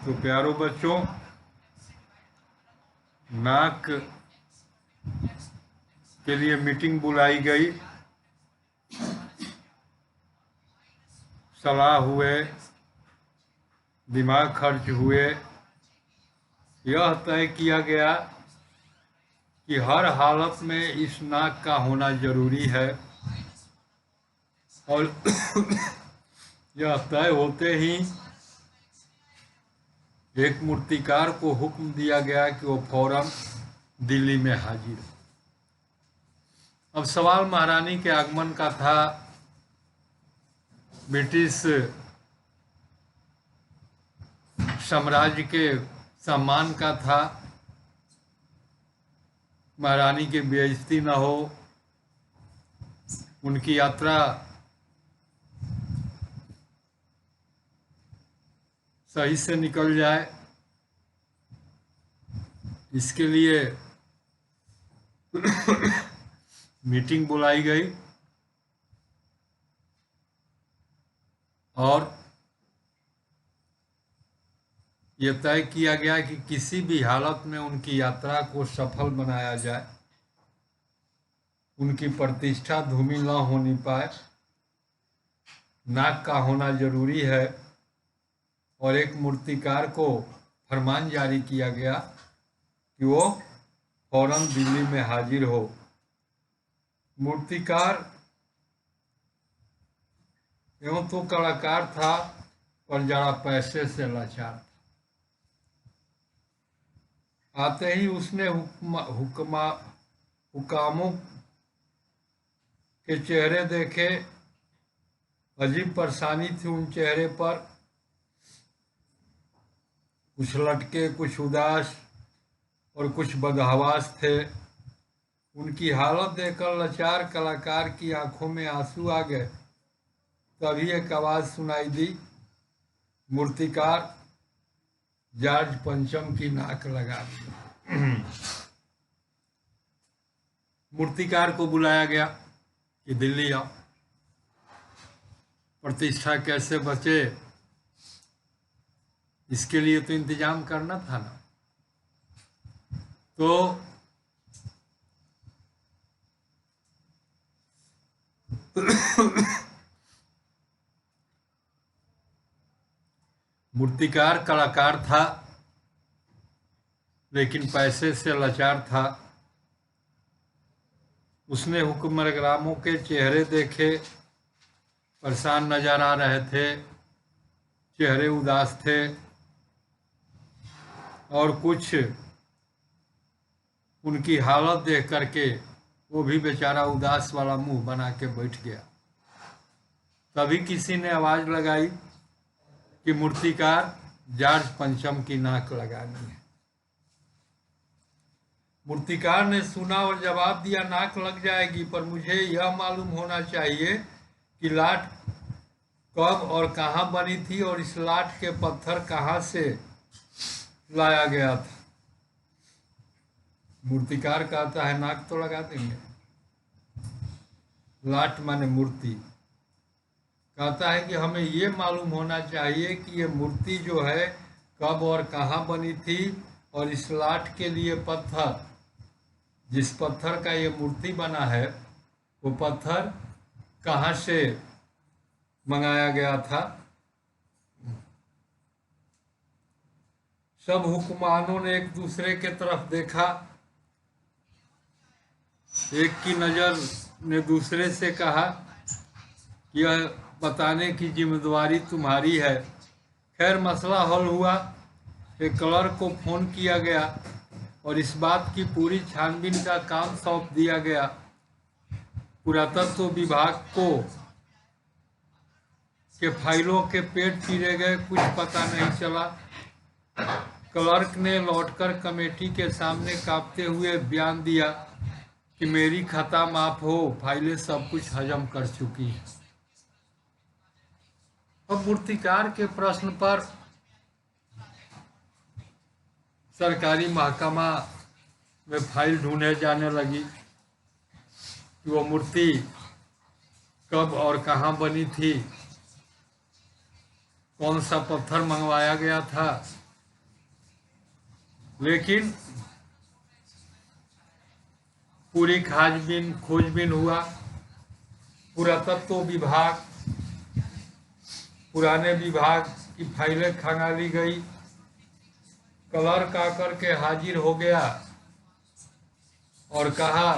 तो प्यारो बच्चों, नाक के लिए मीटिंग बुलाई गई। सलाह हुए, दिमाग खर्च हुए। यह तय किया गया कि हर हालत में इस नाक का होना जरूरी है और यह तय होते ही एक मूर्तिकार को हुक्म दिया गया कि वो फौरन दिल्ली में हाजिर हो। अब सवाल महारानी के आगमन का था, ब्रिटिश साम्राज्य के सम्मान का था, महारानी की बेइज्जती न हो, उनकी यात्रा सही से निकल जाए, इसके लिए मीटिंग बुलाई गई और ये तय किया गया कि किसी भी हालत में उनकी यात्रा को सफल बनाया जाए, उनकी प्रतिष्ठा धूमिल न होने पाए। नाक का होना जरूरी है और एक मूर्तिकार को फरमान जारी किया गया कि वो फौरन दिल्ली में हाजिर हो। मूर्तिकार एवं तो कलाकार था, पर जरा पैसे से लाचार था। आते ही उसने हुकामों के चेहरे देखे। अजीब परेशानी थी उन चेहरे पर, कुछ लटके, कुछ उदास और कुछ बदहवास थे। उनकी हालत देखकर लाचार कलाकार की आंखों में आंसू आ गए। तभी एक आवाज सुनाई दी, मूर्तिकार जॉर्ज पंचम की नाक लगा दी। मूर्तिकार को बुलाया गया कि दिल्ली आओ। प्रतिष्ठा कैसे बचे, इसके लिए तो इंतजाम करना था ना। तो मूर्तिकार कलाकार था, लेकिन पैसे से लाचार था। उसने हुक्मरानों के चेहरे देखे, परेशान नजर आ रहे थे, चेहरे उदास थे और कुछ उनकी हालत देख करके वो भी बेचारा उदास वाला मुंह बना के बैठ गया। तभी किसी ने आवाज लगाई कि मूर्तिकार जॉर्ज पंचम की नाक लगानी है। मूर्तिकार ने सुना और जवाब दिया, नाक लग जाएगी, पर मुझे यह मालूम होना चाहिए कि लाट कब और कहाँ बनी थी और इस लाट के पत्थर कहाँ से लाया गया था। मूर्तिकार कहता है, नाक तो लगा देंगे। लाट माने मूर्ति। कहता है कि हमें ये मालूम होना चाहिए कि ये मूर्ति जो है कब और कहाँ बनी थी और इस लाट के लिए पत्थर, जिस पत्थर का ये मूर्ति बना है, वो पत्थर कहाँ से मंगाया गया था। सब हुक्मानों ने एक दूसरे के तरफ देखा। एक की नज़र ने दूसरे से कहा, यह बताने की जिम्मेदारी तुम्हारी है। खैर मसला हल हुआ। एक क्लर्क को फोन किया गया और इस बात की पूरी छानबीन का काम सौंप दिया गया। पुरातत्व विभाग को के फाइलों के पेट चीरे गए, कुछ पता नहीं चला। क्लर्क ने लौटकर कमेटी के सामने कांपते हुए बयान दिया कि मेरी खाता माफ हो, फाइलें सब कुछ हजम कर चुकी है। अब मूर्तिकार के प्रश्न पर सरकारी महकमा में फाइल ढूंढे जाने लगी कि वो मूर्ति कब और कहाँ बनी थी, कौन सा पत्थर मंगवाया गया था, लेकिन पूरी खोजबीन हुआ, पुरातत्व विभाग, पुराने विभाग की फाइलें खंगाली गई, क्लर्क आकर के हाजिर हो गया और कहा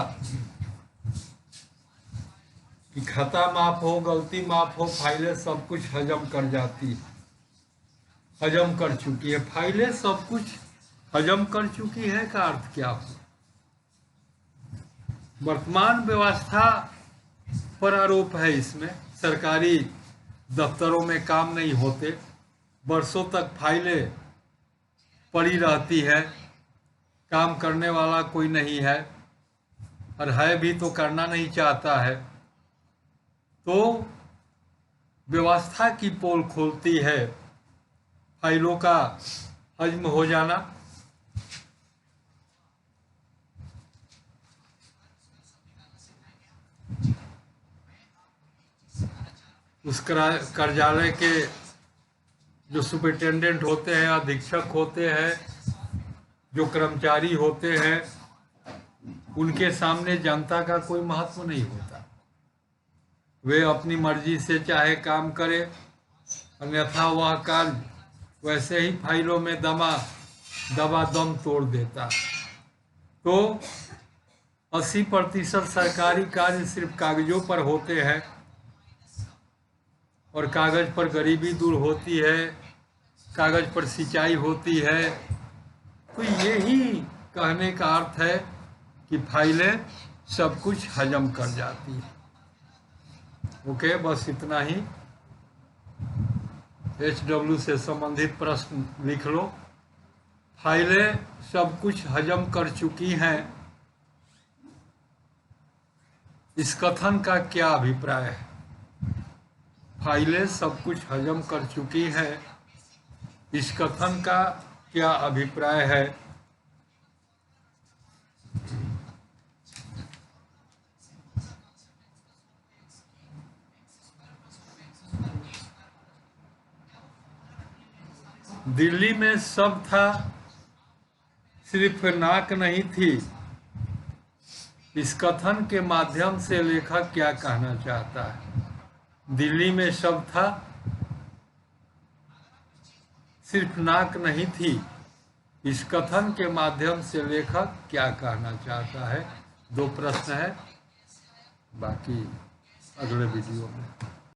कि खता माफ हो, गलती माफ हो, फाइलें सब कुछ हजम कर जाती है, हजम कर चुकी है। फाइलें सब कुछ हजम कर चुकी है का अर्थ क्या हो? वर्तमान व्यवस्था पर आरोप है इसमें। सरकारी दफ्तरों में काम नहीं होते, वर्षों तक फाइलें पड़ी रहती है, काम करने वाला कोई नहीं है, और है भी तो करना नहीं चाहता है। तो व्यवस्था की पोल खोलती है फाइलों का हजम हो जाना। उस कार्यालय के जो सुपरिटेंडेंट होते हैं, अधीक्षक होते हैं, जो कर्मचारी होते हैं, उनके सामने जनता का कोई महत्व नहीं होता। वे अपनी मर्जी से चाहे काम करें, अन्यथा वह कार्य वैसे ही फाइलों में दबा दम तोड़ देता। तो 80% सरकारी कार्य सिर्फ कागजों पर होते हैं, और कागज पर गरीबी दूर होती है, कागज पर सिंचाई होती है। तो यही कहने का अर्थ है कि फाइलें सब कुछ हजम कर जाती है। ओके, बस इतना ही। HW से संबंधित प्रश्न लिख लो। फाइलें सब कुछ हजम कर चुकी हैं, इस कथन का क्या अभिप्राय है? फाइलें सब कुछ हजम कर चुकी हैं, इस कथन का क्या अभिप्राय है? दिल्ली में सब था, सिर्फ नाक नहीं थी, इस कथन के माध्यम से लेखक क्या कहना चाहता है? दिल्ली में सब था, सिर्फ नाक नहीं थी, इस कथन के माध्यम से लेखक क्या कहना चाहता है? 2 प्रश्न है, बाकी अगले वीडियो में।